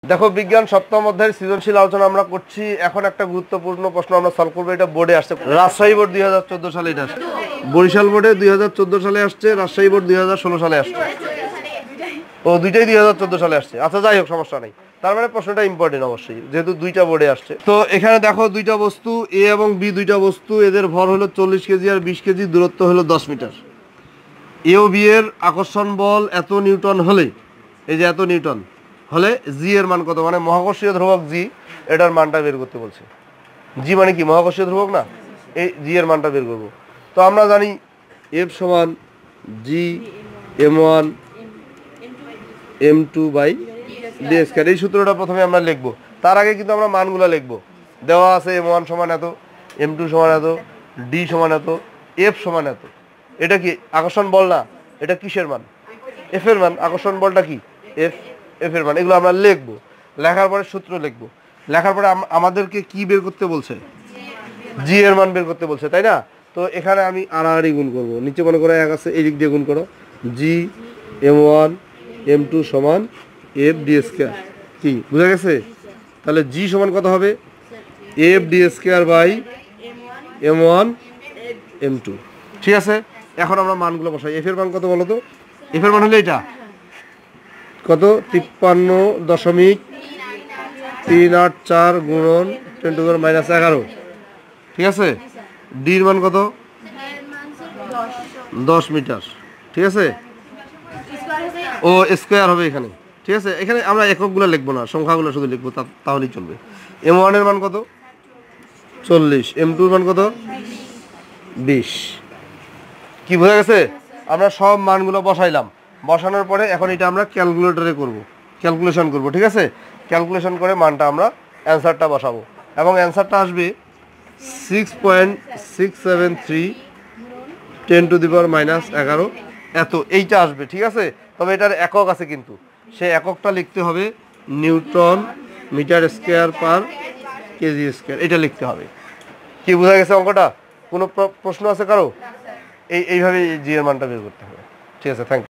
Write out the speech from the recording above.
দেখো বিজ্ঞান সপ্তম অধ্যায়ের সৃজনশীল আলোচনা আমরা করছি। এখন একটা গুরুত্বপূর্ণ প্রশ্ন আমরা সলভ করবো, এটা বোর্ডে আসছে, রাজশাহী বোর্ড 2014 সালে এটা আসছে, বরিশাল বোর্ডে 2014 সালে আসছে, রাজশাহী বোর্ড 2016 সালে আসছে। ও দুইটাই 2014 সালে আসছে। আচ্ছা যাই হোক, সমস্যা নেই। তার মানে প্রশ্নটা ইম্পর্টেন্ট অবশ্যই, যেহেতু দুইটা বোর্ডে আসছে। তো এখানে দেখো দুইটা বস্তু এ এবং বি, দুইটা বস্তু, এদের ভর হলো 40 কেজি আর 20 কেজি, দূরত্ব হলো 10 মিটার। এ ও বি এর আকর্ষণ বল এত নিউটন হলে, এই যে এত নিউটন হলে জি এর মান কত, মানে মহাকর্ষীয় ধ্রুবক জি, এটার মানটা বের করতে বলছে। জি মানে কি, মহাকর্ষীয় ধ্রুবক না, এই জি এর মানটা বের করব। তো আমরা জানি এফ সমান জি m1 m2 by D square, এই সূত্রটা প্রথমে আমরা লিখবো। তার আগে কিন্তু আমরা মানগুলো লিখবো। দেওয়া আছে m1 সমান এত, m2 সমান এত, ডি সমান এত, এফ সমান এত। এটা কি আকর্ষণ বল না, এটা কিসের মান, এফ এর মান। আকর্ষণ বলটা কি, এফ, এফ এর মান। এগুলো আমরা লিখবো, লেখার পরে সূত্র লিখবো। লেখার পরে আমাদেরকে কি বের করতে বলছে, জি এর মান বের করতে বলছে, তাই না? তো এখানে আমি আড়াআড়ি গুণ করবো, নিচে মনে করো এক আছে, এই দিক দিয়ে গুণ করো, জি m1 m2 সমান এফ ডি স্কয়ার। কি বুঝা গেছে? তাহলে জি সমান কত হবে, F D square by m1 m2। ঠিক আছে, এখন আমরা মানগুলো বসাই। এফ এর মান কত বলো তো? এফ এর মান হলো এটা কত, 53.384 গুণন 10⁻⁻11। ঠিক আছে, ডির মান কত, 10 মিটার। ঠিক আছে, ও স্কোয়ার হবে এখানে। ঠিক আছে, এখানে আমরা এককগুলো লিখবো না, সংখ্যাগুলো শুধু লিখবো, তাহলেই চলবে। m1 এর মান কত, 40, m2 এর মান কত, 20। কি বোঝা গেছে? আমরা সব মানগুলো বসাইলাম, বসানোর পরে এখন এটা আমরা ক্যালকুলেটরে করব, ক্যালকুলেশন করব। ঠিক আছে, ক্যালকুলেশন করে মানটা আমরা অ্যান্সারটা বসাবো, এবং অ্যান্সারটা আসবে 6.673 10⁻⁻11 এত, এইটা আসবে। ঠিক আছে, তবে এটার একক আছে, কিন্তু সেই এককটা লিখতে হবে newton metre square per kg square, এটা লিখতে হবে। কি বোঝা গেছে অঙ্কটা? কোনো প্রশ্ন আছে কারো? এইভাবে জি এর মানটা বের করতে হবে। ঠিক আছে, থ্যাংক ইউ।